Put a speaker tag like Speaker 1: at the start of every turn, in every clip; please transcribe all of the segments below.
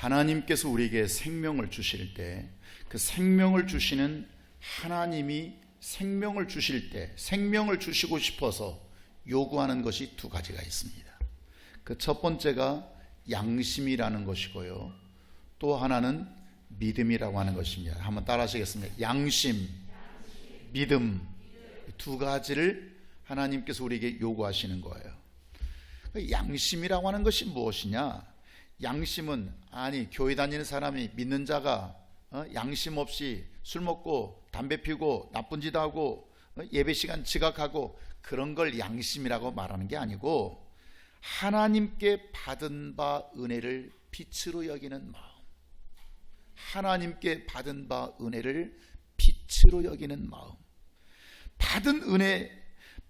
Speaker 1: 하나님께서 우리에게 생명을 주실 때, 그 생명을 주시는 하나님이 생명을 주실 때 생명을 주시고 싶어서 요구하는 것이 두 가지가 있습니다. 그 첫 번째가 양심이라는 것이고요, 또 하나는 믿음이라고 하는 것입니다. 한번 따라 하시겠습니다. 양심, 믿음, 두 가지를 하나님께서 우리에게 요구하시는 거예요. 양심이라고 하는 것이 무엇이냐? 양심은, 아니 교회 다니는 사람이, 믿는 자가 양심 없이 술 먹고 담배 피우고 나쁜 짓 하고 예배 시간 지각하고 그런 걸 양심이라고 말하는 게 아니고, 하나님께 받은 바 은혜를 빛으로 여기는 마음, 하나님께 받은 바 은혜를 빛으로 여기는 마음, 받은 은혜,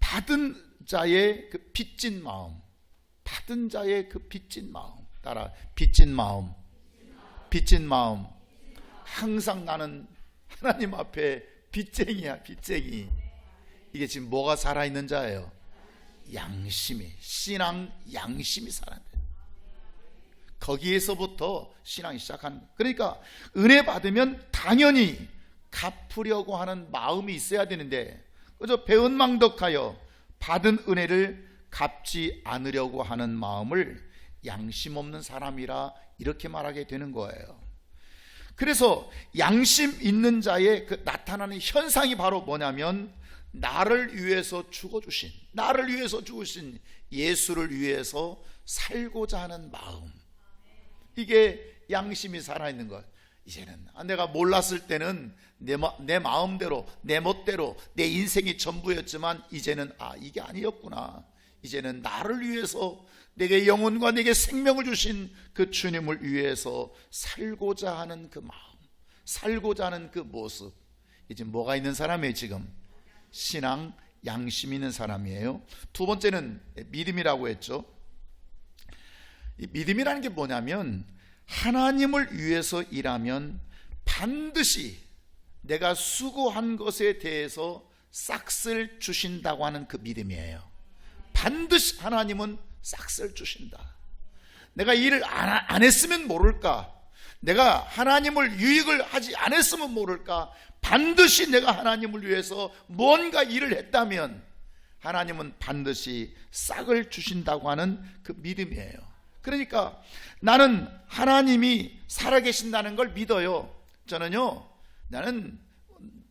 Speaker 1: 받은 자의 그 빚진 마음, 받은 자의 그 빚진 마음, 따라, 빚진 마음, 빚진 마음. 항상 나는 하나님 앞에 빚쟁이야, 빚쟁이. 이게 지금 뭐가 살아있는 자예요? 양심이, 신앙 양심이 살아있는 거예요. 거기에서부터 신앙이 시작하는 거예요. 그러니까 은혜 받으면 당연히 갚으려고 하는 마음이 있어야 되는데, 그저 배은망덕하여 받은 은혜를 갚지 않으려고 하는 마음을 양심 없는 사람이라 이렇게 말하게 되는 거예요. 그래서 양심 있는 자의 그 나타나는 현상이 바로 뭐냐면, 나를 위해서 죽어주신, 나를 위해서 죽으신 예수를 위해서 살고자 하는 마음, 이게 양심이 살아있는 것. 이제는 내가 몰랐을 때는 내 마음대로, 내 멋대로 내 인생이 전부였지만, 이제는 이게 아니었구나. 이제는 나를 위해서, 내게 영혼과 내게 생명을 주신 그 주님을 위해서 살고자 하는 그 마음, 살고자 하는 그 모습. 이제 뭐가 있는 사람이에요? 지금 신앙 양심 있는 사람이에요. 두 번째는 믿음이라고 했죠. 이 믿음이라는 게 뭐냐면, 하나님을 위해서 일하면 반드시 내가 수고한 것에 대해서 싹쓸 주신다고 하는 그 믿음이에요. 반드시 하나님은 싹쓸 주신다. 내가 일을 안 했으면 모를까, 내가 하나님을 유익을 하지 않았으면 모를까, 반드시 내가 하나님을 위해서 뭔가 일을 했다면 하나님은 반드시 싹을 주신다고 하는 그 믿음이에요. 그러니까 나는 하나님이 살아계신다는 걸 믿어요. 나는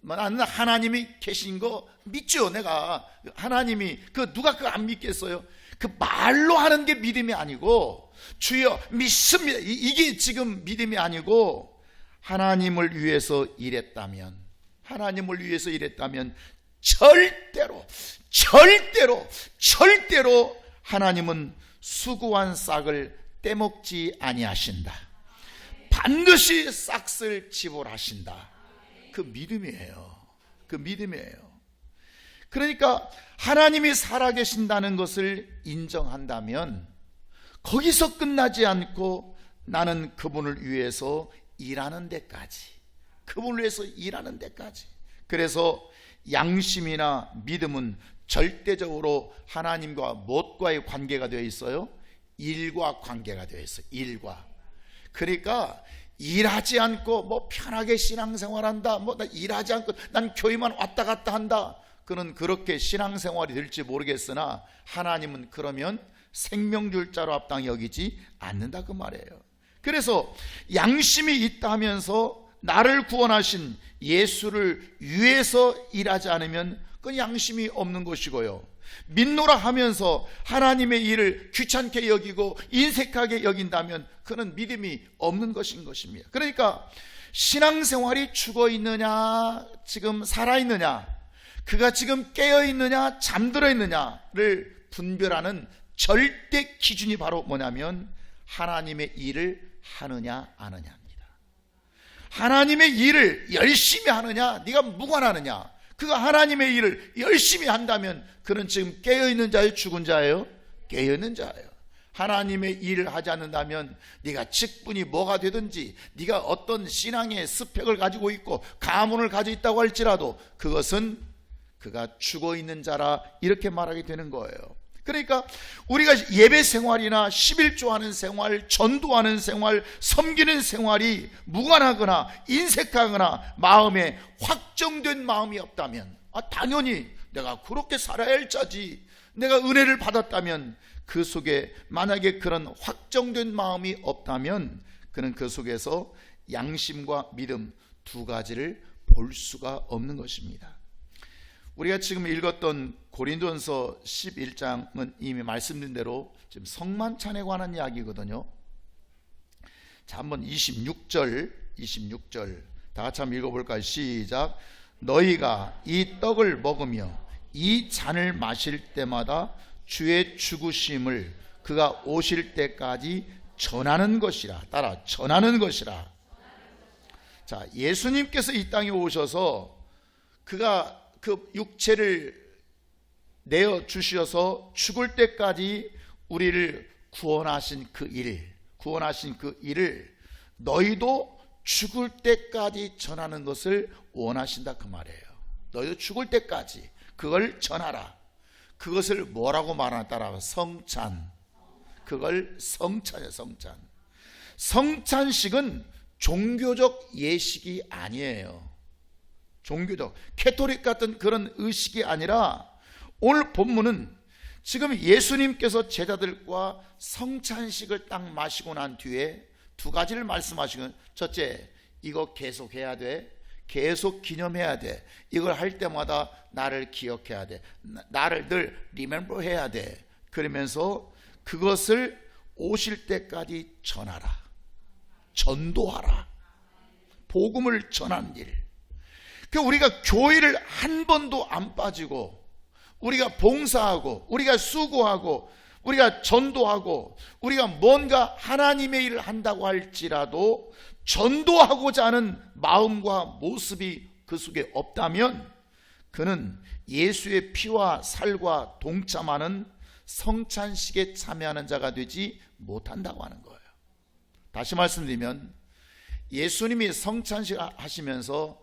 Speaker 1: 하나님이 계신 거 믿죠. 내가 하나님이, 누가 그거 안 믿겠어요? 그 말로 하는 게 믿음이 아니고, 주여 믿습니다, 이게 지금 믿음이 아니고, 하나님을 위해서 일했다면, 하나님을 위해서 일했다면 절대로 하나님은 수고한 싹을 떼먹지 아니하신다. 반드시 싹을 지불하신다. 그 믿음이에요. 그 믿음이에요. 그러니까 하나님이 살아계신다는 것을 인정한다면 거기서 끝나지 않고 나는 그분을 위해서 일하는 데까지, 그분을 위해서 일하는 데까지. 그래서 양심이나 믿음은 절대적으로 하나님과 무엇과의 관계가 되어 있어요? 일과 관계가 되어 있어요. 일과. 그러니까 일하지 않고 편하게 신앙생활한다, 나 일하지 않고 난 교회만 왔다 갔다 한다, 그는 그렇게 신앙생활이 될지 모르겠으나 하나님은 그러면 생명줄 자로 합당히 여기지 않는다, 그 말이에요. 그래서 양심이 있다 하면서 나를 구원하신 예수를 위해서 일하지 않으면 그건 양심이 없는 것이고요, 믿노라 하면서 하나님의 일을 귀찮게 여기고 인색하게 여긴다면 그는 믿음이 없는 것인 것입니다. 그러니까 신앙생활이 죽어있느냐, 지금 살아있느냐, 그가 지금 깨어있느냐 잠들어 있느냐를 분별하는 절대 기준이 바로 뭐냐면, 하나님의 일을 하느냐 안 하느냐입니다. 하나님의 일을 열심히 하느냐, 네가 무관하느냐. 그가 하나님의 일을 열심히 한다면 그는 지금 깨어있는 자예요, 죽은 자예요? 깨어있는 자예요. 하나님의 일을 하지 않는다면 네가 직분이 뭐가 되든지, 네가 어떤 신앙의 스펙을 가지고 있고 가문을 가지고 있다고 할지라도 그것은 그가 죽어있는 자라 이렇게 말하게 되는 거예요. 그러니까 우리가 예배 생활이나 11조 하는 생활, 전도하는 생활, 섬기는 생활이 무관하거나 인색하거나 마음에 확정된 마음이 없다면, 당연히 내가 그렇게 살아야 할 자지, 내가 은혜를 받았다면, 그 속에 만약에 그런 확정된 마음이 없다면 그는 그 속에서 양심과 믿음 두 가지를 볼 수가 없는 것입니다. 우리가 지금 읽었던 고린도전서 11장은 이미 말씀드린 대로 지금 성만찬에 관한 이야기거든요. 자, 한번 26절 다 같이 한번 읽어볼까요? 시작. 너희가 이 떡을 먹으며 이 잔을 마실 때마다 주의 죽으심을 그가 오실 때까지 전하는 것이라. 따라, 전하는 것이라. 자, 예수님께서 이 땅에 오셔서 그가 그 육체를 내어 주셔서 죽을 때까지 우리를 구원하신 그 일을 너희도 죽을 때까지 전하는 것을 원하신다, 그 말이에요. 너희도 죽을 때까지 그걸 전하라. 그것을 뭐라고 말하나 따라 성찬. 그걸 성찬이에요. 성찬식은 종교적 예식이 아니에요. 종교적 캐토릭 같은 그런 의식이 아니라, 오늘 본문은 지금 예수님께서 제자들과 성찬식을 딱 마시고 난 뒤에 두 가지를 말씀하시고, 첫째, 이거 계속 해야 돼. 계속 기념해야 돼. 이걸 할 때마다 나를 기억해야 돼. 나를 늘 리멤버 해야 돼. 그러면서 그것을 오실 때까지 전하라. 전도하라. 복음을 전하는 일. 우리가 교회를 한 번도 안 빠지고, 우리가 봉사하고, 우리가 수고하고, 우리가 전도하고, 우리가 뭔가 하나님의 일을 한다고 할지라도 전도하고자 하는 마음과 모습이 그 속에 없다면 그는 예수의 피와 살과 동참하는 성찬식에 참여하는 자가 되지 못한다고 하는 거예요. 다시 말씀드리면, 예수님이 성찬식 하시면서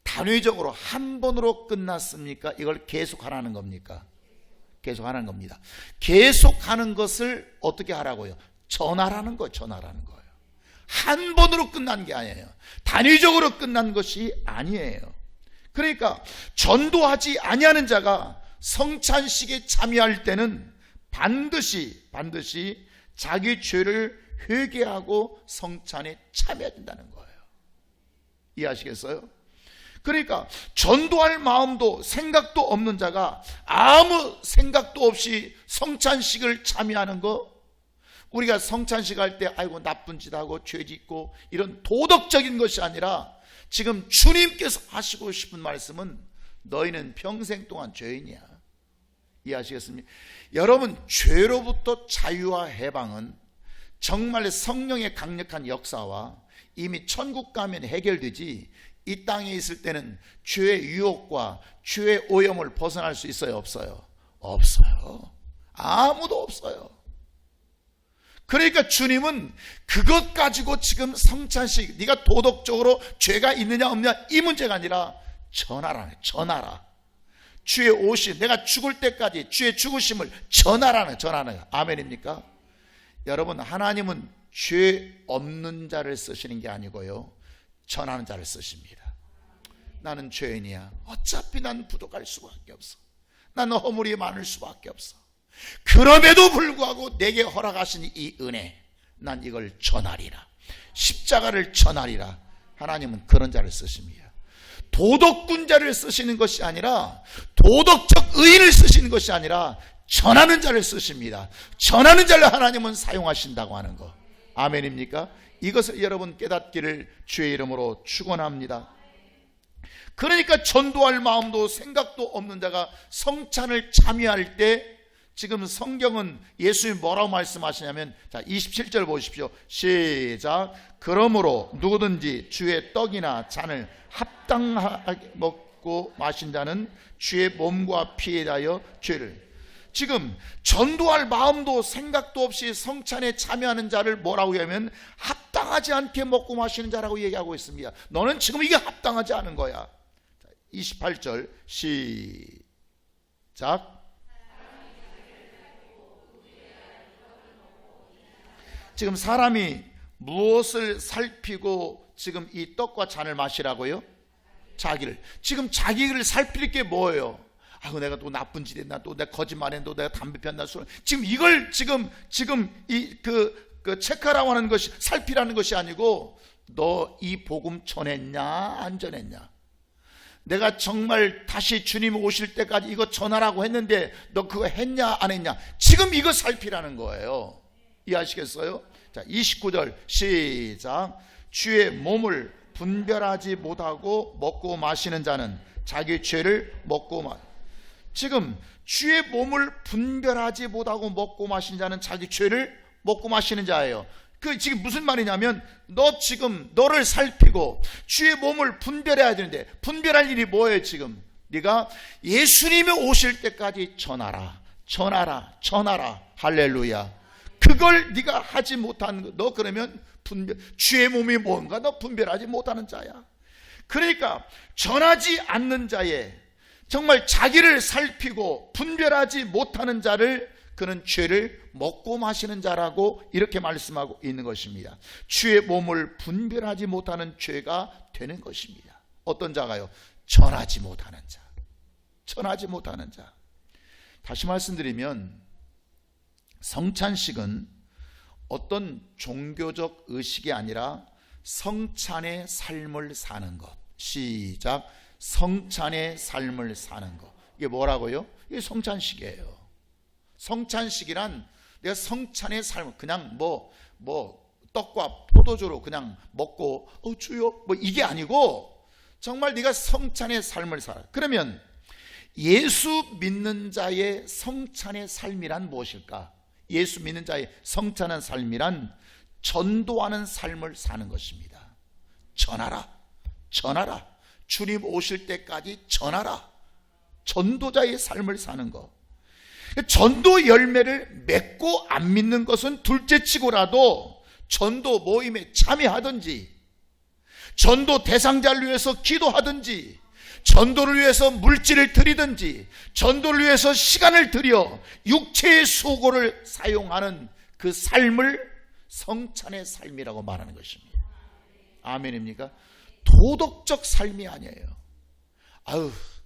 Speaker 1: 단회적으로 한 번으로 끝났습니까? 이걸 계속하라는 겁니까? 계속하라는 겁니다. 계속하는 것을 어떻게 하라고요? 전하라는 거예요. 전하라는 거예요. 한 번으로 끝난 게 아니에요. 단위적으로 끝난 것이 아니에요. 그러니까 전도하지 아니하는 자가 성찬식에 참여할 때는 반드시 자기 죄를 회개하고 성찬에 참여해야 된다는 거예요. 이해하시겠어요? 그러니까 전도할 마음도 생각도 없는 자가 아무 생각도 없이 성찬식을 참여하는 거, 우리가 성찬식 할 때 아이고 나쁜 짓 하고 죄 짓고 이런 도덕적인 것이 아니라, 지금 주님께서 하시고 싶은 말씀은 너희는 평생 동안 죄인이야. 이해하시겠습니까? 여러분, 죄로부터 자유와 해방은 정말 성령의 강력한 역사와 이미 천국 가면 해결되지, 이 땅에 있을 때는 죄의 유혹과 죄의 오염을 벗어날 수 있어요? 없어요? 없어요. 아무도 없어요. 그러니까 주님은 그것 가지고 지금 성찬식, 네가 도덕적으로 죄가 있느냐 없느냐 이 문제가 아니라 전하라. 주의 오심, 내가 죽을 때까지 주의 죽으심을 전하라는 아멘입니까? 여러분, 하나님은 죄 없는 자를 쓰시는 게 아니고요, 전하는 자를 쓰십니다. 나는 죄인이야. 어차피 난 부족할 수밖에 없어. 나는 허물이 많을 수밖에 없어. 그럼에도 불구하고 내게 허락하신 이 은혜, 난 이걸 전하리라. 십자가를 전하리라. 하나님은 그런 자를 쓰십니다. 도덕군자를 쓰시는 것이 아니라, 도덕적 의인을 쓰시는 것이 아니라 전하는 자를 쓰십니다. 전하는 자를 하나님은 사용하신다고 하는 거, 아멘입니까? 이것을 여러분 깨닫기를 주의 이름으로 축원합니다. 그러니까 전도할 마음도 생각도 없는 자가 성찬을 참여할 때, 지금 성경은 예수님이 뭐라고 말씀하시냐면, 자 27절 보십시오. 시작. 그러므로 누구든지 주의 떡이나 잔을 합당하게 먹고 마신 자는 주의 몸과 피에 대하여 죄를. 지금 전도할 마음도 생각도 없이 성찬에 참여하는 자를 뭐라고 하면 합당하지 않게 먹고 마시는 자라고 얘기하고 있습니다. 너는 지금 이게 합당하지 않은 거야. 28절 시작. 지금 사람이 무엇을 살피고 지금 이 떡과 잔을 마시라고요? 자기를. 지금 자기를 살필 게 뭐예요? 아이고, 내가 또 나쁜 짓 했나, 또 내가 거짓말했나, 또 내가 담배 폈나, 술. 지금 이걸 지금 그 체크하라고 하는 것이, 살피라는 것이 아니고, 너 이 복음 전했냐 안 전했냐, 내가 정말 다시 주님 오실 때까지 이거 전하라고 했는데 너 그거 했냐 안 했냐, 지금 이거 살피라는 거예요. 이해하시겠어요? 자, 29절 시작. 주의 몸을 분별하지 못하고 먹고 마시는 자는 자기 죄를 먹고 지금 주의 몸을 분별하지 못하고 먹고 마시는 자는 자기 죄를 먹고 마시는 자예요. 그 지금 무슨 말이냐면, 너 지금 너를 살피고 주의 몸을 분별해야 되는데, 분별할 일이 뭐예요? 지금 네가 예수님이 오실 때까지 전하라, 전하라, 전하라. 할렐루야. 그걸 네가 하지 못한 거, 너 그러면 주의 몸이 뭔가 너 분별하지 못하는 자야. 그러니까 전하지 않는 자의, 정말 자기를 살피고 분별하지 못하는 자를, 그는 죄를 먹고 마시는 자라고 이렇게 말씀하고 있는 것입니다. 주의 몸을 분별하지 못하는 죄가 되는 것입니다. 어떤 자가요? 전하지 못하는 자. 전하지 못하는 자. 다시 말씀드리면, 성찬식은 어떤 종교적 의식이 아니라 성찬의 삶을 사는 것. 시작. 성찬의 삶을 사는 것. 이게 뭐라고요? 이게 성찬식이에요. 성찬식이란, 내가 성찬의 삶을 그냥 떡과 포도주로 그냥 먹고 주여 이게 아니고, 정말 네가 성찬의 삶을 살아. 그러면 예수 믿는 자의 성찬의 삶이란 무엇일까? 예수 믿는 자의 성찬한 삶이란 전도하는 삶을 사는 것입니다. 전하라, 전하라. 주님 오실 때까지 전하라. 전도자의 삶을 사는 것. 전도 열매를 맺고 안 믿는 것은 둘째치고라도 전도 모임에 참여하든지, 전도 대상자를 위해서 기도하든지, 전도를 위해서 물질을 드리든지, 전도를 위해서 시간을 들여 육체의 수고를 사용하는 그 삶을 성찬의 삶이라고 말하는 것입니다. 아멘입니까? 도덕적 삶이 아니에요.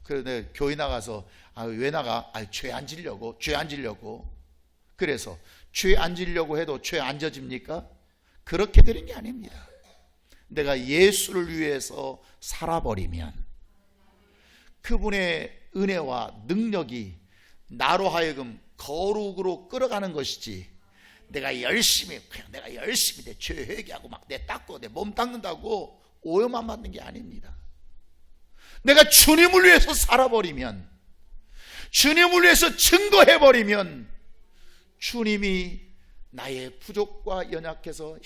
Speaker 1: 그래 내가 교회 나가서 왜 나가? 죄 안 지려고, 죄 안 지려고. 그래서 죄 안 지려고 해도 죄 안 져집니까? 그렇게 되는 게 아닙니다. 내가 예수를 위해서 살아버리면 그분의 은혜와 능력이 나로 하여금 거룩으로 끌어가는 것이지, 내가 열심히 내 죄 회개하고 막 내 닦고 내 몸 닦는다고 오염만 받는 게 아닙니다. 내가 주님을 위해서 살아버리면, 주님을 위해서 증거해버리면, 주님이 나의 부족과 연약해서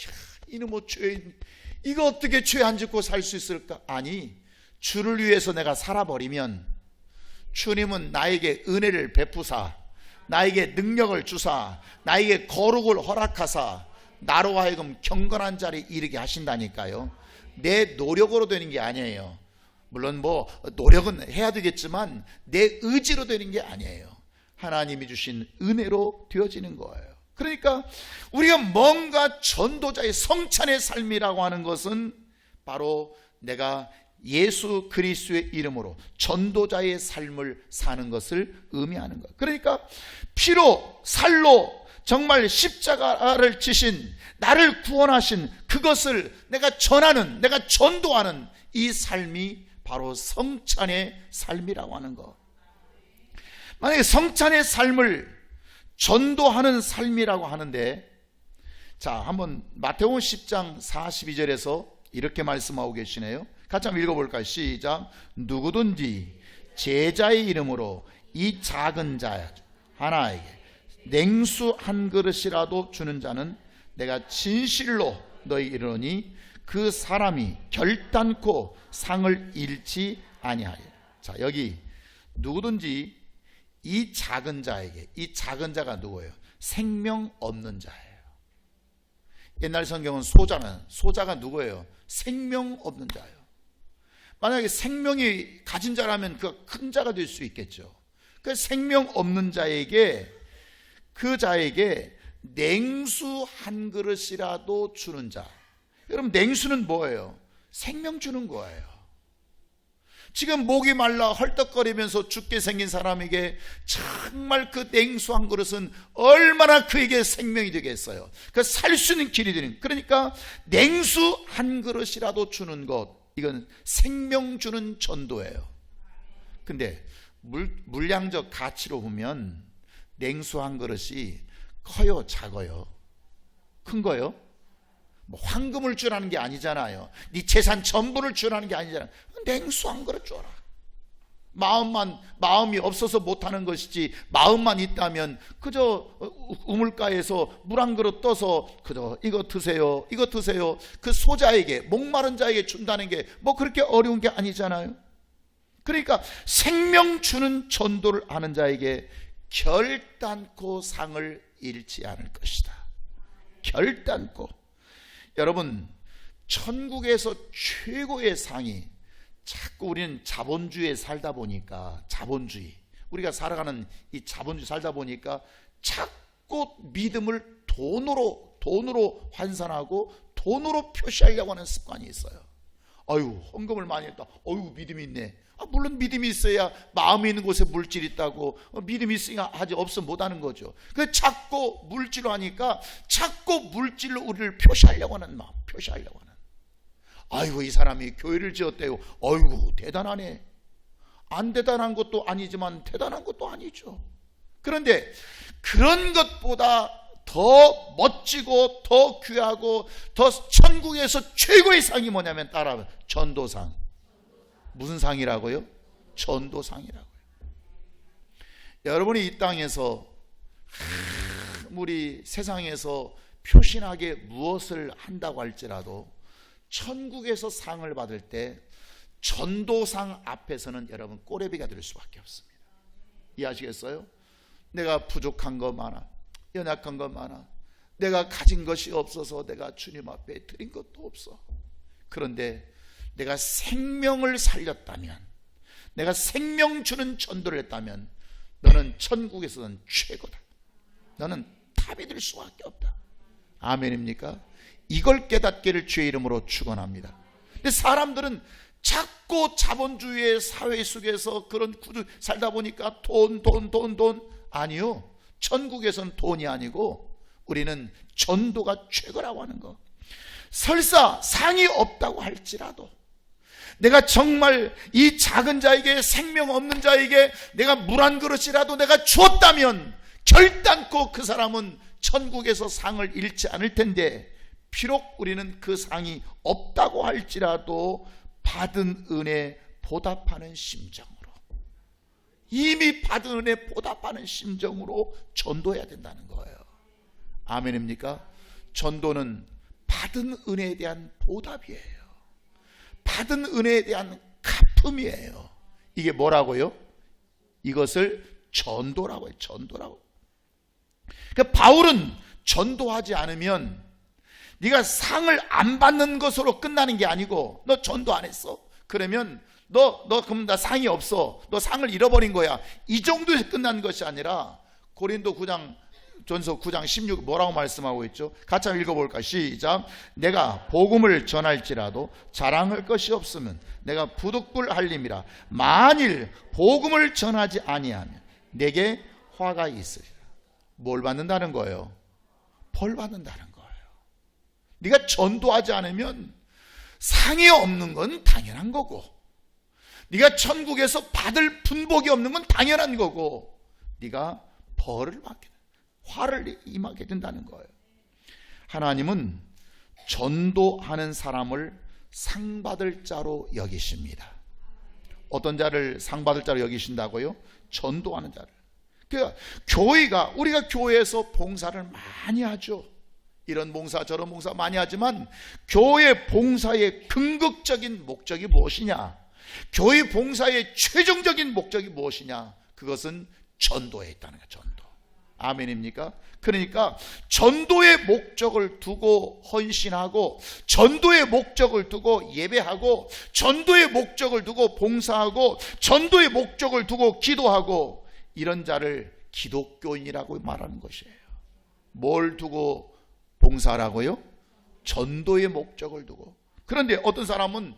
Speaker 1: 이놈의 죄인, 이거 어떻게 죄 안 짓고 살 수 있을까? 아니, 주를 위해서 내가 살아버리면 주님은 나에게 은혜를 베푸사, 나에게 능력을 주사, 나에게 거룩을 허락하사 나로 하여금 경건한 자리에 이르게 하신다니까요. 내 노력으로 되는 게 아니에요. 물론 노력은 해야 되겠지만 내 의지로 되는 게 아니에요. 하나님이 주신 은혜로 되어지는 거예요. 그러니까 우리가 뭔가 전도자의 성찬의 삶이라고 하는 것은 바로 내가 예수 그리스도의 이름으로 전도자의 삶을 사는 것을 의미하는 거예요. 그러니까 피로 살로 정말 십자가를 지신 나를 구원하신 그것을 내가 전하는, 내가 전도하는 이 삶이 바로 성찬의 삶이라고 하는 것. 만약에 성찬의 삶을 전도하는 삶이라고 하는데, 자, 한번 마태복음 10장 42절에서 이렇게 말씀하고 계시네요. 같이 한번 읽어볼까요? 시작. 누구든지 제자의 이름으로 이 작은 자 하나에게 냉수 한 그릇이라도 주는 자는 내가 진실로 너희 이르노니 그 사람이 결단코 상을 잃지 아니하리라. 자, 여기 누구든지 이 작은 자에게, 이 작은 자가 누구예요? 생명 없는 자예요. 옛날 성경은 소자가 누구예요? 생명 없는 자예요. 만약에 생명이 가진 자라면 그 큰 자가 될 수 있겠죠. 그 생명 없는 자에게, 그 자에게 냉수 한 그릇이라도 주는 자. 여러분, 냉수는 뭐예요? 생명 주는 거예요. 지금 목이 말라 헐떡거리면서 죽게 생긴 사람에게 정말 그 냉수 한 그릇은 얼마나 그에게 생명이 되겠어요. 그 살 수 있는 길이 되는, 그러니까 냉수 한 그릇이라도 주는 것, 이건 생명 주는 전도예요. 근데 물량적 가치로 보면 냉수 한 그릇이 커요, 작아요? 큰 거요? 뭐 황금을 주라는 게 아니잖아요. 네 재산 전부를 주라는 게 아니잖아요. 냉수 한 그릇 줘라. 마음이 없어서 못하는 것이지, 마음만 있다면 그저 우물가에서 물 한 그릇 떠서 그저 이거 드세요, 이거 드세요, 그 소자에게, 목마른 자에게 준다는 게 뭐 그렇게 어려운 게 아니잖아요. 그러니까 생명 주는 전도를 하는 자에게 결단코 상을 잃지 않을 것이다. 결단코. 여러분, 천국에서 최고의 상이, 자꾸 우리는 자본주의에 살다 보니까, 자본주의, 우리가 살아가는 이 자본주의 살다 보니까 자꾸 믿음을 돈으로 환산하고 돈으로 표시하려고 하는 습관이 있어요. 아유, 헌금을 많이 했다, 어유 믿음이 있네. 물론 믿음이 있어야 마음이 있는 곳에 물질이 있다고, 믿음이 있으니까 하지, 없으면 못하는 거죠. 그 자꾸 물질로 하니까 자꾸 물질로 우리를 표시하려고 하는 마음, 표시하려고 하는. 아이고, 이 사람이 교회를 지었대요. 아이고, 대단하네. 안 대단한 것도 아니지만 대단한 것도 아니죠. 그런데 그런 것보다 더 멋지고 더 귀하고 더 천국에서 최고의 상이 뭐냐면, 따라하면 전도상. 무슨 상이라고요? 전도상이라고요. 여러분이 이 땅에서 우리 세상에서 표신하게 무엇을 한다고 할지라도 천국에서 상을 받을 때 전도상 앞에서는 여러분 꼬레비가 될 수밖에 없습니다. 이해하시겠어요? 내가 부족한 거 많아, 연약한 거 많아, 내가 가진 것이 없어서 내가 주님 앞에 드린 것도 없어. 그런데 내가 생명을 살렸다면, 내가 생명 주는 전도를 했다면, 너는 천국에서는 최고다. 너는 탑이 될 수밖에 없다. 아멘입니까? 이걸 깨닫기를 주의 이름으로 축원합니다. 근데 사람들은 자꾸 자본주의의 사회 속에서 그런 구조 살다 보니까 돈. 아니요, 천국에서는 돈이 아니고 우리는 전도가 최고라고 하는 거. 설사 상이 없다고 할지라도, 내가 정말 이 작은 자에게, 생명 없는 자에게 내가 물 한 그릇이라도 내가 주었다면 결단코 그 사람은 천국에서 상을 잃지 않을 텐데, 비록 우리는 그 상이 없다고 할지라도 받은 은혜 보답하는 심정으로, 이미 받은 은혜 보답하는 심정으로 전도해야 된다는 거예요. 아멘입니까? 전도는 받은 은혜에 대한 보답이에요. 받은 은혜에 대한 갚음이에요. 이게 뭐라고요? 이것을 전도라고 해요. 전도라고. 그러니까 바울은 전도하지 않으면 네가 상을 안 받는 것으로 끝나는 게 아니고, 너 전도 안 했어? 그러면 너 그럼 나 상이 없어, 너 상을 잃어버린 거야, 이 정도에서 끝나는 것이 아니라, 고린도 9장 전서 9장 16 뭐라고 말씀하고 있죠? 같이 한번 읽어볼까? 시작. 내가 복음을 전할지라도 자랑할 것이 없으면 내가 부득불 할림이라. 만일 복음을 전하지 아니하면 내게 화가 있으리라. 뭘 받는다는 거예요? 벌 받는다는 거예요. 네가 전도하지 않으면 상이 없는 건 당연한 거고, 네가 천국에서 받을 분복이 없는 건 당연한 거고, 네가 벌을 받게, 화를 임하게 된다는 거예요. 하나님은 전도하는 사람을 상 받을 자로 여기십니다. 어떤 자를 상 받을 자로 여기신다고요? 전도하는 자를. 그러니까 교회가, 우리가 교회에서 봉사를 많이 하죠. 이런 봉사 저런 봉사 많이 하지만 교회 봉사의 궁극적인 목적이 무엇이냐? 교회 봉사의 최종적인 목적이 무엇이냐? 그것은 전도에 있다는 거예요. 전도. 아멘입니까? 그러니까 전도의 목적을 두고 헌신하고, 전도의 목적을 두고 예배하고, 전도의 목적을 두고 봉사하고, 전도의 목적을 두고 기도하고, 이런 자를 기독교인이라고 말하는 것이에요. 뭘 두고 봉사하라고요? 전도의 목적을 두고. 그런데 어떤 사람은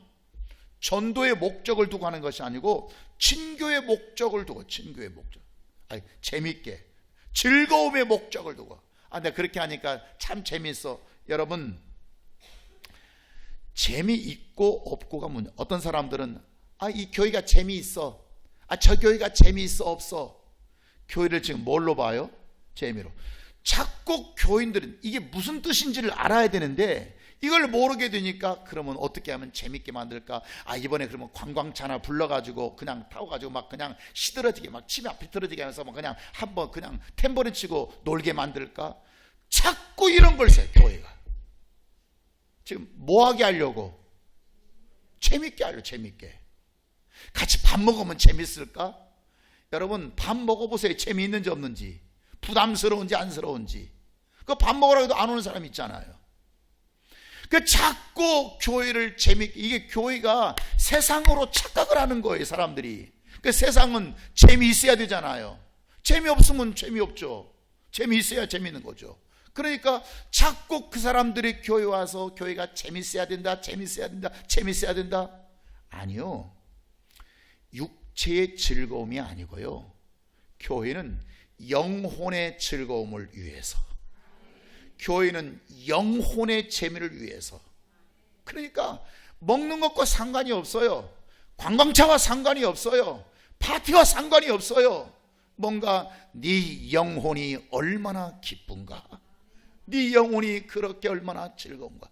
Speaker 1: 전도의 목적을 두고 하는 것이 아니고 친교의 목적을 두고, 친교의 목적, 재밌게 즐거움의 목적을 두고. 내가 그렇게 하니까 참 재미있어. 여러분, 재미있고 없고가 뭐냐. 어떤 사람들은 이 교회가 재미있어, 저 교회가 재미있어 없어. 교회를 지금 뭘로 봐요? 재미로. 자꾸 교인들은 이게 무슨 뜻인지를 알아야 되는데 이걸 모르게 되니까 그러면 어떻게 하면 재밌게 만들까? 이번에 그러면 관광차 하나 불러가지고 그냥 타고가지고 막 그냥 시들어지게 막 치매 비틀어지게 하면서 막 그냥 한번 그냥 탬버린 치고 놀게 만들까? 자꾸 이런 걸 써요. 교회가 지금 뭐하게 하려고? 재밌게 하려고. 재밌게. 같이 밥 먹으면 재밌을까? 여러분, 밥 먹어보세요. 재미있는지 없는지, 부담스러운지 안쓰러운지. 그 밥 먹으라 해도 안 오는 사람 있잖아요. 그 자꾸 교회를 재밌게, 이게 교회가 세상으로 착각을 하는 거예요, 사람들이. 그 세상은 재미있어야 되잖아요. 재미없으면 재미없죠. 재미있어야 재미있는 거죠. 그러니까 자꾸 그 사람들이 교회 와서 교회가 재밌어야 된다, 재밌어야 된다, 재밌어야 된다. 아니요. 육체의 즐거움이 아니고요. 교회는 영혼의 즐거움을 위해서, 교회는 영혼의 재미를 위해서. 그러니까 먹는 것과 상관이 없어요. 관광차와 상관이 없어요. 파티와 상관이 없어요. 뭔가 네 영혼이 얼마나 기쁜가, 네 영혼이 그렇게 얼마나 즐거운가.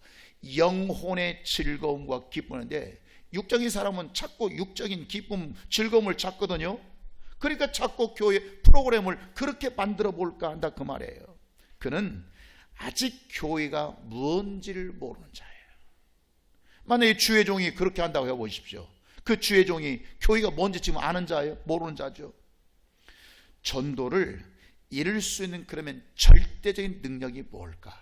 Speaker 1: 영혼의 즐거움과 기쁨인데 육적인 사람은 자꾸 육적인 기쁨, 즐거움을 찾거든요. 그러니까 자꾸 교회 프로그램을 그렇게 만들어 볼까 한다, 그 말이에요. 그는 아직 교회가 뭔지를 모르는 자예요. 만약에 주의 종이 그렇게 한다고 해보십시오. 그 주의 종이 교회가 뭔지 지금 아는 자예요? 모르는 자죠. 전도를 이룰 수 있는 그러면 절대적인 능력이 뭘까?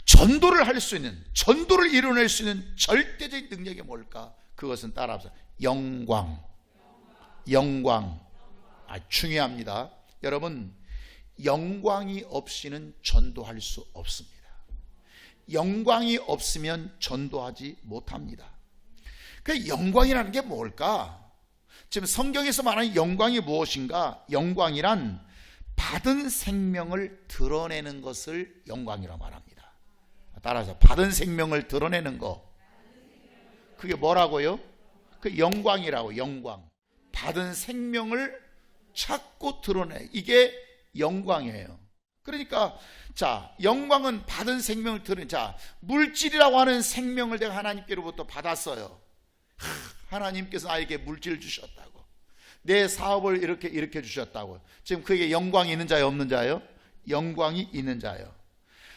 Speaker 1: 전도를 할 수 있는, 전도를 이뤄낼 수 있는 절대적인 능력이 뭘까? 그것은 따라합시다. 영광. 영광. 중요합니다. 여러분, 영광이 없이는 전도할 수 없습니다. 영광이 없으면 전도하지 못합니다. 그 영광이라는 게 뭘까? 지금 성경에서 말하는 영광이 무엇인가? 영광이란 받은 생명을 드러내는 것을 영광이라고 말합니다. 따라서 받은 생명을 드러내는 거, 그게 뭐라고요? 그 영광이라고. 영광. 받은 생명을 자꾸 드러내, 이게 영광이에요. 그러니까 자, 영광은 받은 생명을 드러내. 자, 물질이라고 하는 생명을 내가 하나님께로부터 받았어요. 하나님께서 나에게 물질을 주셨다고, 내 사업을 이렇게 주셨다고. 지금 그게 영광이 있는 자예요, 없는 자예요? 영광이 있는 자예요.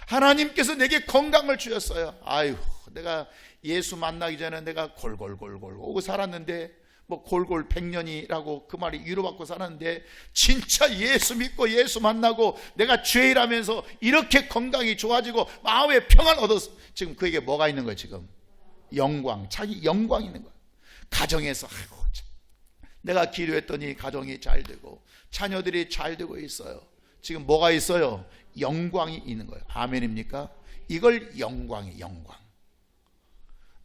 Speaker 1: 하나님께서 내게 건강을 주셨어요. 아유, 내가 예수 만나기 전에 내가 골골골골 오고 살았는데, 뭐 골골 100년이라고 그 말이 위로받고 살았는데, 진짜 예수 믿고 예수 만나고 내가 죄인하면서 이렇게 건강이 좋아지고 마음의 평안 얻었어. 지금 그에게 뭐가 있는 거예요? 지금 영광, 자기 영광이 있는 거예요. 가정에서 내가 기도했더니 가정이 잘 되고 자녀들이 잘 되고 있어요. 지금 뭐가 있어요? 영광이 있는 거예요. 아멘입니까? 이걸 영광이에요. 영광.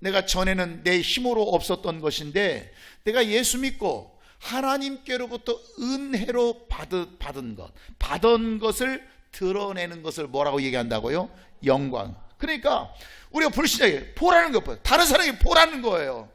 Speaker 1: 내가 전에는 내 힘으로 없었던 것인데 내가 예수 믿고 하나님께로부터 은혜로 받은 것, 받은 것을 드러내는 것을 뭐라고 얘기한다고요? 영광. 그러니까 우리가 불신자에게 보라는 거 없어요. 다른 사람에게 보라는 거예요.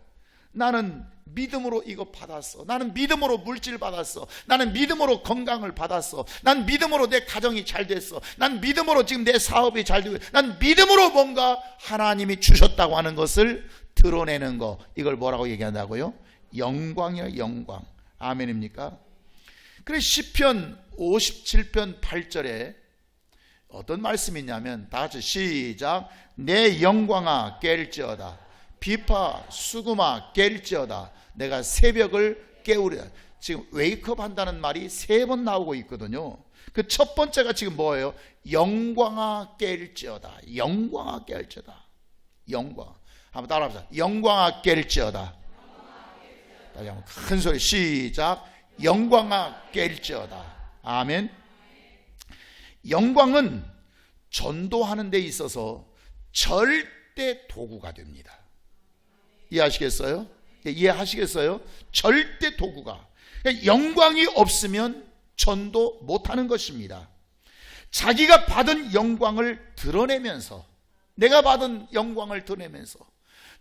Speaker 1: 나는 믿음으로 이거 받았어. 나는 믿음으로 물질 받았어. 나는 믿음으로 건강을 받았어. 난 믿음으로 내 가정이 잘 됐어. 난 믿음으로 지금 내 사업이 잘 되고, 난 믿음으로 뭔가 하나님이 주셨다고 하는 것을 드러내는 거, 이걸 뭐라고 얘기한다고요? 영광이야, 영광. 아멘입니까? 그래서 시편 57편 8절에 어떤 말씀이 있냐면, 다 같이 시작. 내 영광아 깰지어다, 비파 수금아 깰지어다, 내가 새벽을 깨우리라. 지금 웨이크업 한다는 말이 3번 나오고 있거든요. 그 첫 번째가 지금 뭐예요? 영광아 깰지어다. 영광아 깰지어다. 영광. 한번 따라합시다. 영광아 깰지어다. 다시 한번 큰 소리 시작. 영광아 깰지어다. 아멘. 영광은 전도하는 데 있어서 절대 도구가 됩니다. 이해하시겠어요? 이해하시겠어요? 절대 도구가. 그러니까 영광이 없으면 전도 못하는 것입니다. 자기가 받은 영광을 드러내면서, 내가 받은 영광을 드러내면서,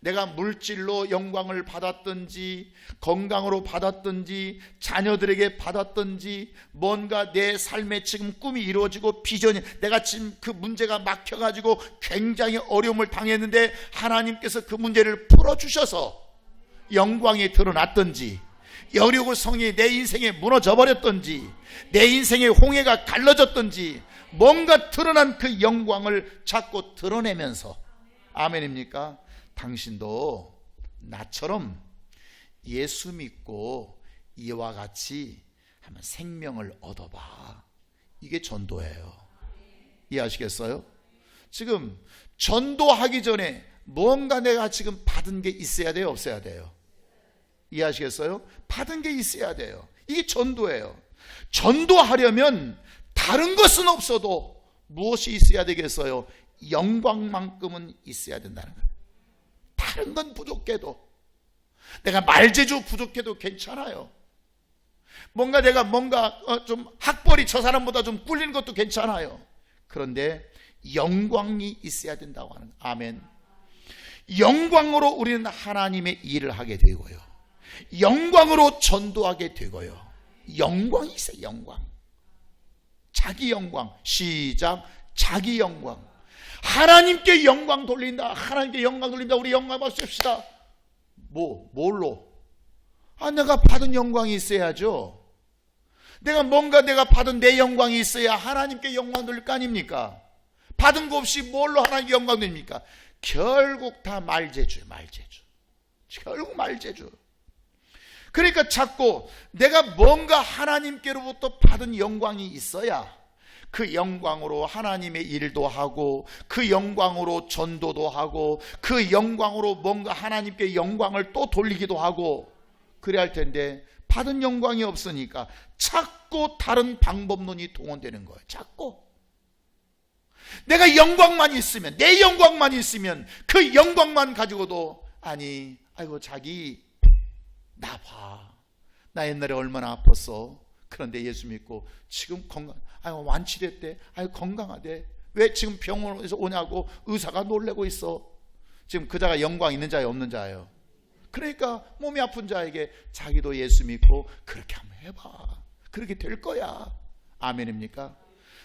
Speaker 1: 내가 물질로 영광을 받았든지 건강으로 받았든지 자녀들에게 받았든지 뭔가 내 삶에 지금 꿈이 이루어지고 비전이, 내가 지금 그 문제가 막혀가지고 굉장히 어려움을 당했는데 하나님께서 그 문제를 풀어주셔서 영광이 드러났든지, 여리고 성이 내 인생에 무너져 버렸든지, 내 인생의 홍해가 갈라졌든지, 뭔가 드러난 그 영광을 자꾸 드러내면서, 아멘입니까? 당신도 나처럼 예수 믿고 이와 같이 한번 생명을 얻어봐. 이게 전도예요. 이해하시겠어요? 지금 전도하기 전에 뭔가 내가 지금 받은 게 있어야 돼요, 없어야 돼요? 이해하시겠어요? 받은 게 있어야 돼요. 이게 전도예요. 전도하려면 다른 것은 없어도 무엇이 있어야 되겠어요? 영광만큼은 있어야 된다는 거예요. 다른 건 부족해도, 내가 말재주 부족해도 괜찮아요. 뭔가 내가 좀 학벌이 저 사람보다 좀 꿀리는 것도 괜찮아요. 그런데 영광이 있어야 된다고 하는 거예요. 아멘. 영광으로 우리는 하나님의 일을 하게 되고요, 영광으로 전도하게 되고요. 영광이 있어요. 영광. 자기 영광. 시작. 자기 영광. 하나님께 영광 돌린다. 하나님께 영광 돌린다. 우리 영광 박수 칩시다. 뭘로? 내가 받은 영광이 있어야죠. 내가 받은 내 영광이 있어야 하나님께 영광 돌릴 거 아닙니까? 받은 거 없이 뭘로 하나님께 영광 돌립니까? 결국 다 말재주. 결국 말재주. 그러니까 자꾸 내가 뭔가 하나님께로부터 받은 영광이 있어야 그 영광으로 하나님의 일도 하고, 그 영광으로 전도도 하고, 그 영광으로 뭔가 하나님께 영광을 또 돌리기도 하고 그래야 할 텐데, 받은 영광이 없으니까 자꾸 다른 방법론이 동원되는 거예요. 자꾸 내가 영광만 있으면, 내 영광만 있으면, 그 영광만 가지고도, 아이고 자기 나 봐, 나 옛날에 얼마나 아팠어. 그런데 예수 믿고 지금 완치됐대. 건강하대. 왜 지금 병원에서 오냐고 의사가 놀래고 있어. 지금 그 자가 영광 있는 자예요, 없는 자예요? 그러니까 몸이 아픈 자에게 자기도 예수 믿고 그렇게 한번 해봐. 그렇게 될 거야. 아멘입니까?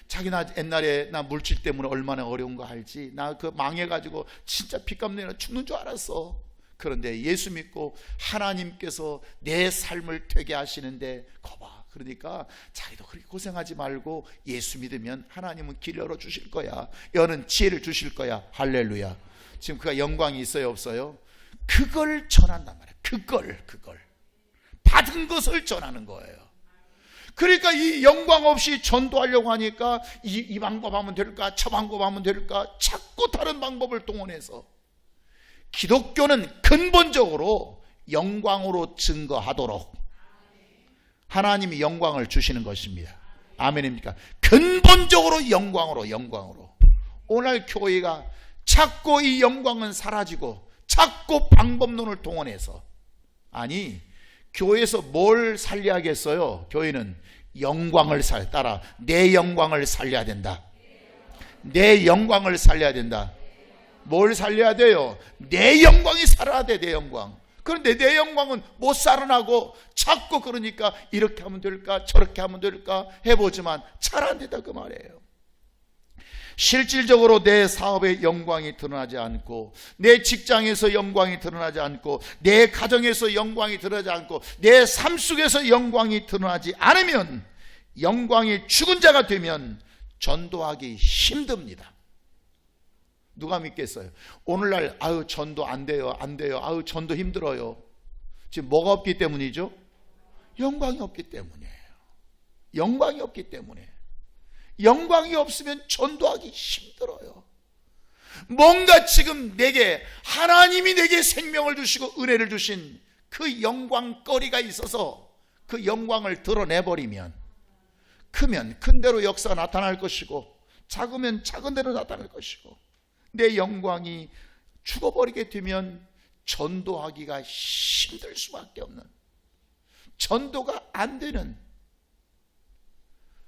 Speaker 1: 자기 나 옛날에 나 물질 때문에 얼마나 어려운 거 알지? 나 그 망해가지고 진짜 빚값 내려 죽는 줄 알았어. 그런데 예수 믿고 하나님께서 내 삶을 되게 하시는데 거봐. 그러니까 자기도 그렇게 고생하지 말고 예수 믿으면 하나님은 길 열어주실 거야. 여는 지혜를 주실 거야. 할렐루야. 지금 그가 영광이 있어요, 없어요? 그걸 전한단 말이야. 그걸 받은 것을 전하는 거예요. 그러니까 이 영광 없이 전도하려고 하니까 이 방법 하면 될까, 저 방법 하면 될까, 자꾸 다른 방법을 동원해서. 기독교는 근본적으로 영광으로 증거하도록 하나님이 영광을 주시는 것입니다. 아멘입니까? 근본적으로 영광으로. 오늘 교회가 자꾸 이 영광은 사라지고 자꾸 방법론을 동원해서, 교회에서 뭘 살려야겠어요? 교회는 영광을 따라 내 영광을 살려야 된다. 내 영광을 살려야 된다. 뭘 살려야 돼요? 내 영광이 살아야 돼. 내 영광. 그런데 내 영광은 못 살아나고 자꾸 그러니까 이렇게 하면 될까, 저렇게 하면 될까 해보지만 잘 안 된다 그 말이에요. 실질적으로 내 사업에 영광이 드러나지 않고, 내 직장에서 영광이 드러나지 않고, 내 가정에서 영광이 드러나지 않고, 내 삶 속에서 영광이 드러나지 않으면, 영광이 죽은 자가 되면 전도하기 힘듭니다. 누가 믿겠어요? 오늘날 전도 안 돼요. 전도 힘들어요. 지금 뭐가 없기 때문이죠? 영광이 없기 때문이에요. 영광이 없기 때문에. 영광이 없으면 전도하기 힘들어요. 뭔가 지금 하나님이 내게 생명을 주시고 은혜를 주신 그 영광거리가 있어서 그 영광을 드러내버리면, 크면 큰 대로 역사가 나타날 것이고 작으면 작은 대로 나타날 것이고 내 영광이 죽어버리게 되면 전도하기가 힘들 수밖에 없는, 전도가 안 되는,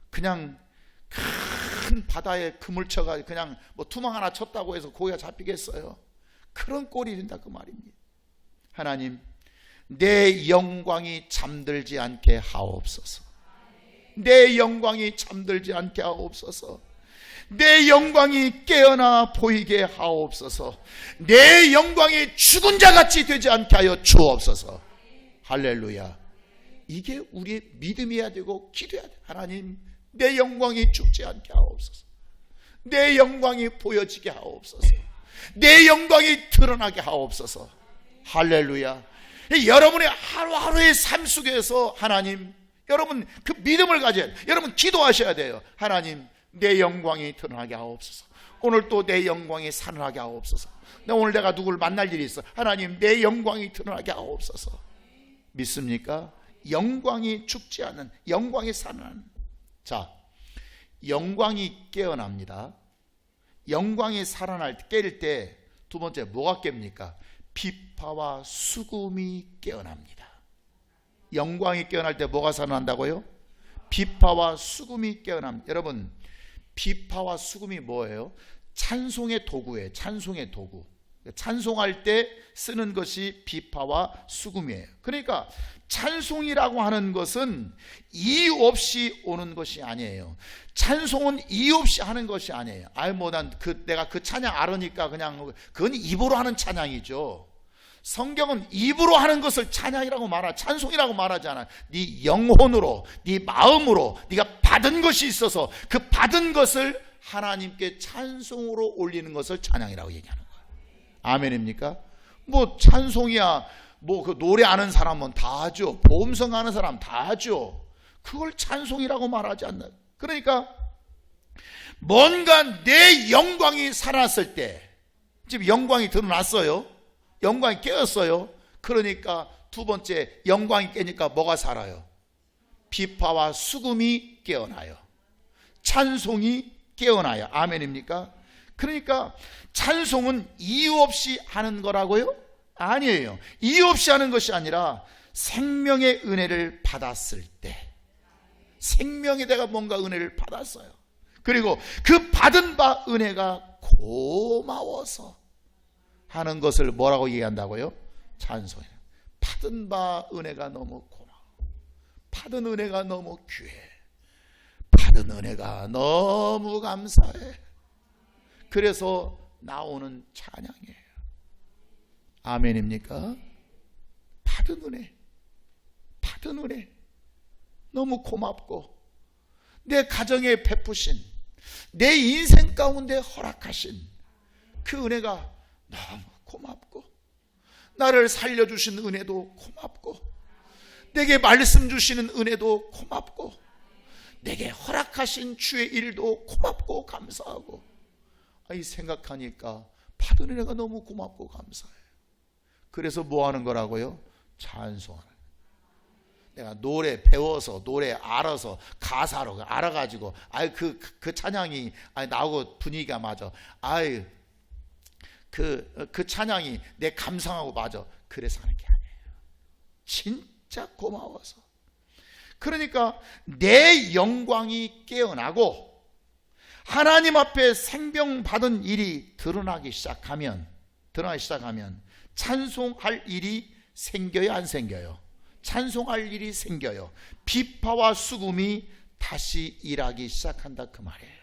Speaker 1: 그냥 큰 바다에 그물쳐가 그냥 뭐 투망 하나 쳤다고 해서 고기가 잡히겠어요? 그런 꼴이 된다 그 말입니다. 하나님, 내 영광이 잠들지 않게 하옵소서. 내 영광이 잠들지 않게 하옵소서. 내 영광이 깨어나 보이게 하옵소서. 내 영광이 죽은 자같이 되지 않게 하여 주옵소서. 할렐루야. 이게 우리의 믿음이어야 되고 기도해야 돼. 하나님, 내 영광이 죽지 않게 하옵소서. 내 영광이 보여지게 하옵소서. 내 영광이 드러나게 하옵소서. 할렐루야. 여러분의 하루하루의 삶 속에서 하나님, 여러분 그 믿음을 가져야 돼요. 여러분 기도하셔야 돼요. 하나님, 내 영광이 드러나게 하옵소서. 오늘 또 내 영광이 살아나게 하옵소서. 오늘 내가 누구를 만날 일이 있어. 하나님, 내 영광이 드러나게 하옵소서. 믿습니까? 영광이 죽지 않는, 영광이 살아나는. 자, 영광이 깨어납니다. 영광이 살아날 때, 깰 때 두 번째 뭐가 깹니까? 비파와 수금이 깨어납니다. 영광이 깨어날 때 뭐가 살아난다고요? 비파와 수금이 깨어납니다. 여러분, 비파와 수금이 뭐예요? 찬송의 도구예요. 찬송의 도구. 찬송할 때 쓰는 것이 비파와 수금이에요. 그러니까 찬송이라고 하는 것은 이유 없이 오는 것이 아니에요. 찬송은 이유 없이 하는 것이 아니에요. 내가 그 찬양 알으니까 그냥, 그건 입으로 하는 찬양이죠. 성경은 입으로 하는 것을 찬양이라고 찬송이라고 말하지 않아요. 네 영혼으로, 네 마음으로 네가 받은 것이 있어서 그 받은 것을 하나님께 찬송으로 올리는 것을 찬양이라고 얘기하는 거예요. 아멘입니까? 뭐 찬송이야, 뭐 그 노래 아는 사람은 다 하죠. 보험성 아는 사람 다 하죠. 그걸 찬송이라고 말하지 않나요? 그러니까 뭔가 내 영광이 살았을 때, 지금 영광이 드러났어요. 영광이 깨었어요. 그러니까 두 번째, 영광이 깨니까 뭐가 살아요? 비파와 수금이 깨어나요. 찬송이 깨어나요. 아멘입니까? 그러니까 찬송은 이유 없이 하는 거라고요? 아니에요. 이유 없이 하는 것이 아니라 생명의 은혜를 받았을 때, 생명에 내가 뭔가 은혜를 받았어요. 그리고 그 받은 바 은혜가 고마워서 하는 것을 뭐라고 얘기한다고요? 찬송이에요. 받은 바 은혜가 너무 고마워. 받은 은혜가 너무 귀해. 받은 은혜가 너무 감사해. 그래서 나오는 찬양이에요. 아멘입니까? 받은 은혜, 받은 은혜 너무 고맙고, 내 가정에 베푸신, 내 인생 가운데 허락하신 그 은혜가 너무 고맙고, 나를 살려주신 은혜도 고맙고, 내게 말씀 주시는 은혜도 고맙고, 내게 허락하신 주의 일도 고맙고 감사하고, 이 생각하니까 받은 은혜가 너무 고맙고 감사해요. 그래서 뭐 하는 거라고요? 찬송하는. 내가 노래 배워서, 노래 알아서, 가사로 알아가지고, 그 찬양이 나하고 분위기가 맞아. 그 찬양이 내 감상하고 맞아. 그래서 하는 게 아니에요. 진짜 고마워서. 그러니까 내 영광이 깨어나고 하나님 앞에 생명 받은 일이 드러나기 시작하면 찬송할 일이 생겨요, 안 생겨요? 찬송할 일이 생겨요. 비파와 수금이 다시 일하기 시작한다 그 말이에요.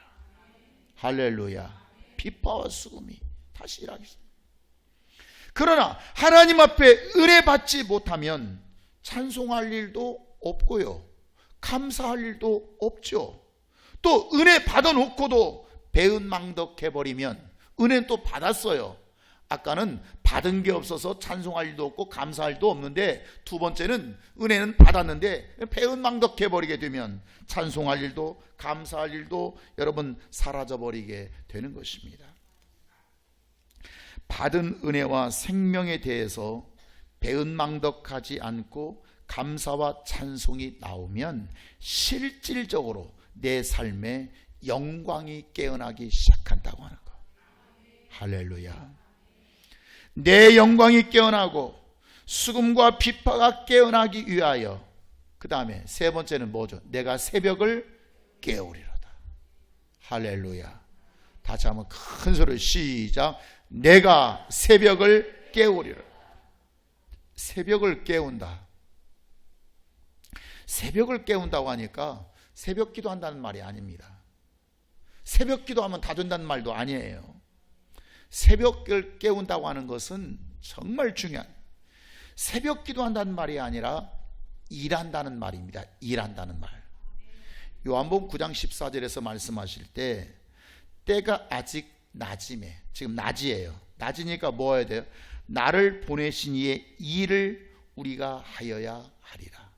Speaker 1: 할렐루야. 비파와 수금이 다시 일하기 시작합니다. 그러나 하나님 앞에 은혜 받지 못하면 찬송할 일도 없고요, 감사할 일도 없죠. 또 은혜 받아놓고도 배은망덕해버리면, 은혜는 또 받았어요. 아까는 받은 게 없어서 찬송할 일도 없고 감사할 일도 없는데, 두 번째는 은혜는 받았는데 배은망덕해버리게 되면 찬송할 일도 감사할 일도 여러분 사라져버리게 되는 것입니다. 받은 은혜와 생명에 대해서 배은망덕하지 않고 감사와 찬송이 나오면 실질적으로 내 삶에 영광이 깨어나기 시작한다고 하는 거. 할렐루야. 내 영광이 깨어나고 수금과 비파가 깨어나기 위하여, 그 다음에 세 번째는 뭐죠? 내가 새벽을 깨우리로다. 할렐루야. 다시 한번 큰 소리로 시작. 내가 새벽을 깨우리로다. 새벽을 깨운다. 새벽을 깨운다고 하니까 새벽 기도한다는 말이 아닙니다. 새벽 기도하면 다 된다는 말도 아니에요. 새벽을 깨운다고 하는 것은 정말 중요한, 새벽 기도한다는 말이 아니라 일한다는 말입니다. 일한다는 말. 요한복음 9장 14절에서 말씀하실 때 때가 아직 낮임에, 지금 낮이에요. 낮이니까 뭐 해야 돼요? 나를 보내신 이의 일을 우리가 하여야 하리라.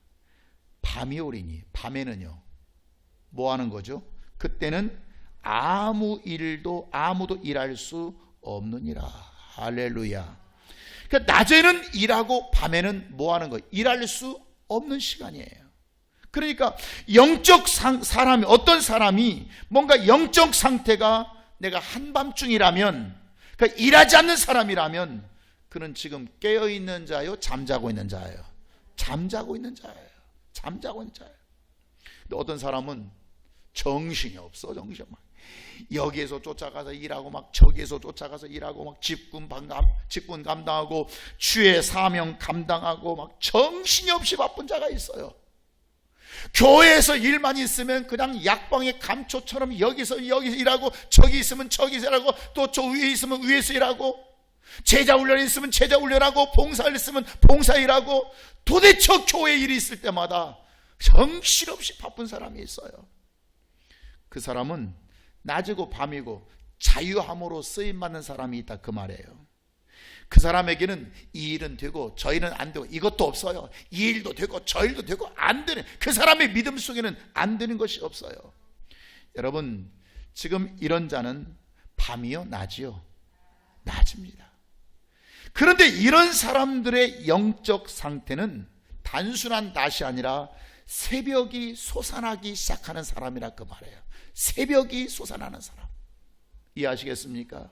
Speaker 1: 밤이 오리니, 밤에는요 뭐 하는 거죠? 그때는 아무도 일할 수 없느니라. 할렐루야. 그러니까 낮에는 일하고 밤에는 뭐 하는 거예요? 일할 수 없는 시간이에요. 그러니까 영적 사람이, 어떤 사람이 뭔가 영적 상태가 내가 한밤중이라면, 그러니까 일하지 않는 사람이라면 그는 지금 깨어있는 자요, 잠자고 있는 자예요? 잠자고 있는 자예요. 잠자고 있는 자예요. 근데 어떤 사람은 정신이 없어. 정신 막 여기에서 쫓아가서 일하고 막 저기에서 쫓아가서 일하고 막 직분 감당하고 주의 사명 감당하고 막 정신이 없이 바쁜 자가 있어요. 교회에서 일만 있으면 그냥 약방의 감초처럼 여기서 일하고, 저기 있으면 저기서 일하고, 또 저 위에 있으면 위에서 일하고, 제자 훈련이 있으면 제자 훈련하고, 봉사일 있으면 봉사 일하고, 도대체 교회 일이 있을 때마다 정신없이 바쁜 사람이 있어요. 그 사람은 낮이고 밤이고 자유함으로 쓰임받는 사람이 있다, 그 말이에요. 그 사람에게는 이 일은 되고 저 일은 안 되고, 이것도 없어요. 이 일도 되고 저 일도 되고 안 되는, 그 사람의 믿음 속에는 안 되는 것이 없어요. 여러분, 지금 이런 자는 밤이요, 낮이요? 낮입니다. 그런데 이런 사람들의 영적 상태는 단순한 낮이 아니라 새벽이 솟아나기 시작하는 사람이라 그 말이에요. 새벽이 솟아나는 사람. 이해하시겠습니까?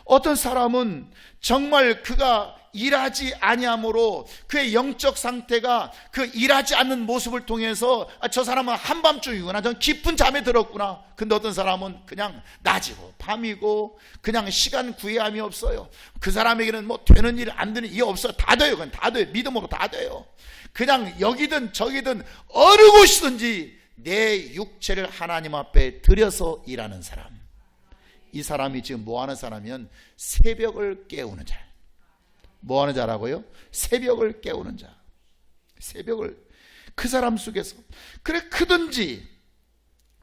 Speaker 1: 어떤 사람은 정말 그가 일하지 아니함으로 그의 영적 상태가 그 일하지 않는 모습을 통해서 저 사람은 한밤중이구나, 전 깊은 잠에 들었구나. 근데 어떤 사람은 그냥 낮이고 밤이고 그냥 시간 구애함이 없어요. 그 사람에게는 뭐 되는 일 안 되는 일 없어요. 다 돼요. 그건 다 돼요. 믿음으로 다 돼요. 그냥 여기든 저기든 어느 곳이든지 내 육체를 하나님 앞에 들여서 일하는 사람. 이 사람이 지금 뭐 하는 사람이면 새벽을 깨우는 자. 뭐 하는 자라고요? 새벽을 깨우는 자. 새벽을, 그 사람 속에서, 그래 크든지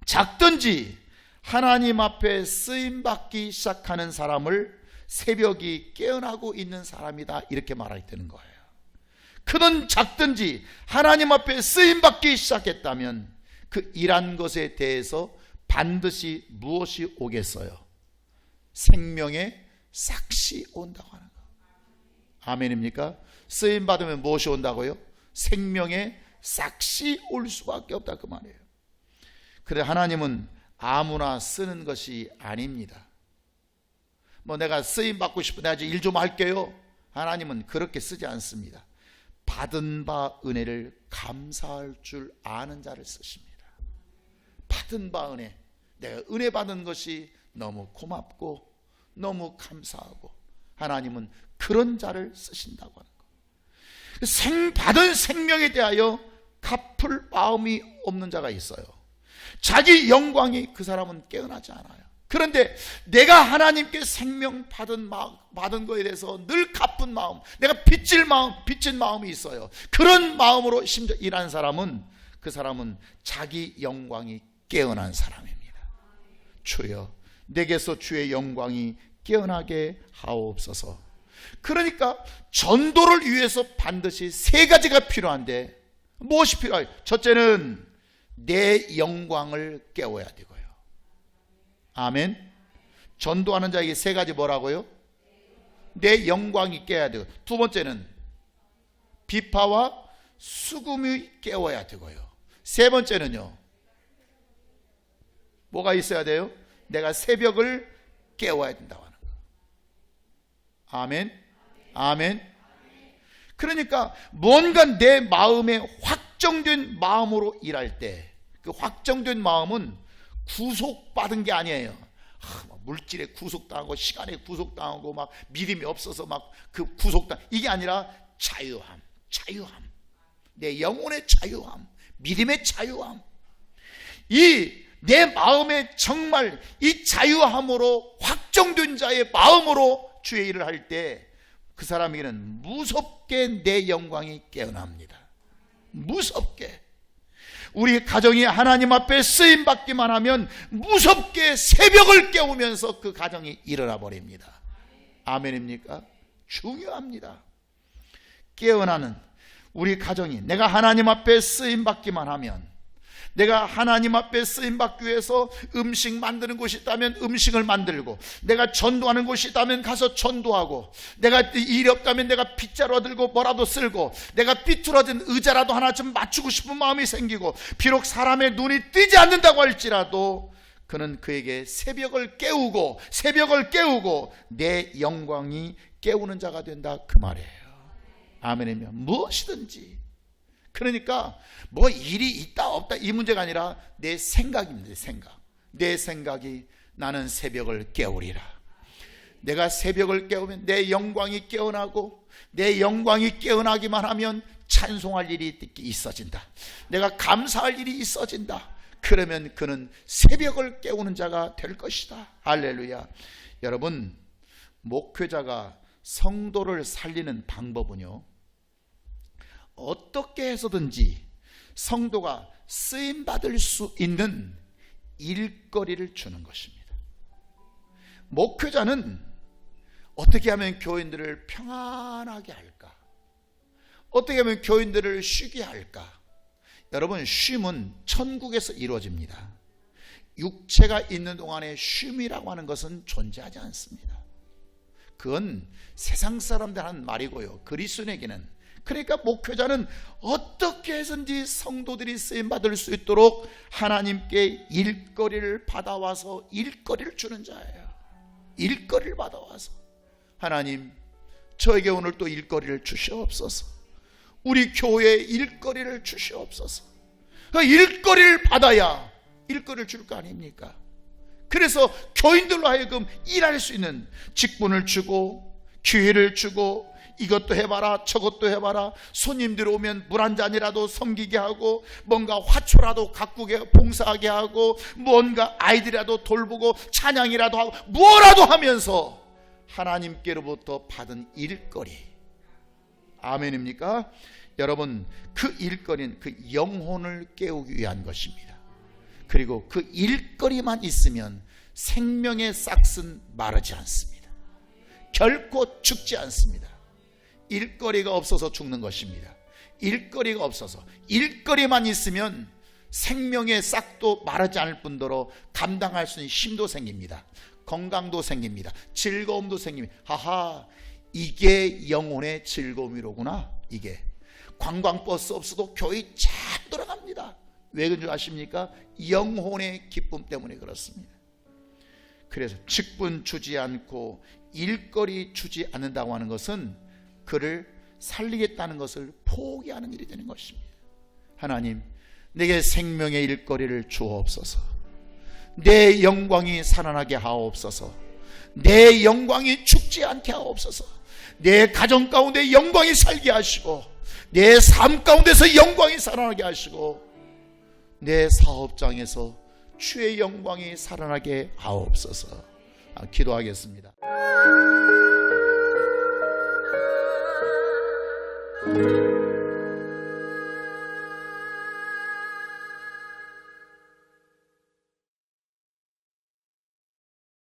Speaker 1: 작든지 하나님 앞에 쓰임받기 시작하는 사람을 새벽이 깨어나고 있는 사람이다, 이렇게 말할 때는 거예요. 크든 작든지 하나님 앞에 쓰임받기 시작했다면 그 일한 것에 대해서 반드시 무엇이 오겠어요? 생명의 삭시 온다고 하는 거. 아멘입니까? 쓰임 받으면 무엇이 온다고요? 생명의 삭시 올 수밖에 없다, 그 말이에요. 그래, 하나님은 아무나 쓰는 것이 아닙니다. 뭐 내가 쓰임 받고 싶은데 아직 일 좀 할게요. 하나님은 그렇게 쓰지 않습니다. 받은 바 은혜를 감사할 줄 아는 자를 쓰십니다. 받은 바 은혜, 내가 은혜 받은 것이 너무 고맙고 너무 감사하고, 하나님은 그런 자를 쓰신다고 하는 거. 받은 생명에 대하여 갚을 마음이 없는 자가 있어요. 자기 영광이, 그 사람은 깨어나지 않아요. 그런데 내가 하나님께 생명 받은 거에 대해서 늘 갚은 마음, 내가 빚진 마음이 있어요. 그런 마음으로 심지어 일하는 사람은, 그 사람은 자기 영광이 깨어난 사람입니다. 주여, 내게서 주의 영광이 깨어나게 하옵소서. 그러니까 전도를 위해서 반드시 세 가지가 필요한데, 무엇이 필요해요? 첫째는 내 영광을 깨워야 되고요. 아멘. 전도하는 자에게 세 가지 뭐라고요? 내 영광이 깨야 되고, 두 번째는 비파와 수금이 깨워야 되고요. 세 번째는요, 뭐가 있어야 돼요? 내가 새벽을 깨워야 된다고 하는 거예요. 아멘. 아멘. 그러니까 뭔가 내 마음에 확정된 마음으로 일할 때, 그 확정된 마음은 구속받은 게 아니에요. 물질에 구속당하고 시간에 구속당하고 막 믿음이 없어서 막 그 구속당, 이게 아니라 자유함. 내 영혼의 자유함, 믿음의 자유함. 이 내 마음에 정말 이 자유함으로 확정된 자의 마음으로 주의 일을 할 때 그 사람에게는 무섭게 내 영광이 깨어납니다. 무섭게. 우리 가정이 하나님 앞에 쓰임받기만 하면 무섭게 새벽을 깨우면서 그 가정이 일어나 버립니다. 아멘입니까? 중요합니다. 깨어나는 우리 가정이, 내가 하나님 앞에 쓰임받기만 하면, 내가 하나님 앞에 쓰임받기 위해서 음식 만드는 곳이 있다면 음식을 만들고, 내가 전도하는 곳이 있다면 가서 전도하고, 내가 일이 없다면 내가 빗자루 들고 뭐라도 쓸고, 내가 삐뚤어진 의자라도 하나 좀 맞추고 싶은 마음이 생기고, 비록 사람의 눈이 뜨지 않는다고 할지라도 그는 그에게 새벽을 깨우고 내 영광이 깨우는 자가 된다, 그 말이에요. 아멘이면 무엇이든지. 그러니까 뭐 일이 있다 없다 이 문제가 아니라 내 생각입니다. 내 생각이 나는 새벽을 깨우리라. 내가 새벽을 깨우면 내 영광이 깨어나고, 내 영광이 깨어나기만 하면 찬송할 일이 있어진다. 내가 감사할 일이 있어진다. 그러면 그는 새벽을 깨우는 자가 될 것이다. 할렐루야. 여러분, 목회자가 성도를 살리는 방법은요, 어떻게 해서든지 성도가 쓰임받을 수 있는 일거리를 주는 것입니다. 목회자는 어떻게 하면 교인들을 평안하게 할까? 어떻게 하면 교인들을 쉬게 할까? 여러분, 쉼은 천국에서 이루어집니다. 육체가 있는 동안에 쉼이라고 하는 것은 존재하지 않습니다. 그건 세상 사람들 하는 말이고요, 그리스도인에게는, 그러니까 목회자는 어떻게 해서든지 성도들이 쓰임받을 수 있도록 하나님께 일거리를 받아와서 일거리를 주는 자예요. 일거리를 받아와서, 하나님, 저에게 오늘 또 일거리를 주시옵소서. 우리 교회에 일거리를 주시옵소서. 일거리를 받아야 일거리를 줄 거 아닙니까? 그래서 교인들로 하여금 일할 수 있는 직분을 주고, 기회를 주고, 이것도 해봐라 저것도 해봐라, 손님들 오면 물 한 잔이라도 섬기게 하고, 뭔가 화초라도 가꾸게 봉사하게 하고, 뭔가 아이들이라도 돌보고 찬양이라도 하고, 뭐라도 하면서 하나님께로부터 받은 일거리. 아멘입니까? 여러분, 그 일거리는 그 영혼을 깨우기 위한 것입니다. 그리고 그 일거리만 있으면 생명의 싹은 마르지 않습니다. 결코 죽지 않습니다. 일거리가 없어서 죽는 것입니다. 일거리가 없어서, 일거리만 있으면 생명의 싹도 마르지 않을 뿐더러 감당할 수 있는 힘도 생깁니다. 건강도 생깁니다. 즐거움도 생깁니다. 하하, 이게 영혼의 즐거움이로구나. 이게 관광버스 없어도 교회 잘 돌아갑니다. 왜 그런 줄 아십니까? 영혼의 기쁨 때문에 그렇습니다. 그래서 직분 주지 않고 일거리 주지 않는다고 하는 것은 그를 살리겠다는 것을 포기하는 일이 되는 것입니다. 하나님, 내게 생명의 일거리를 주옵소서. 내 영광이 살아나게 하옵소서. 내 영광이 죽지 않게 하옵소서. 내 가정 가운데 영광이 살게 하시고, 내 삶 가운데서 영광이 살아나게 하시고, 내 사업장에서 주의 영광이 살아나게 하옵소서. 기도하겠습니다.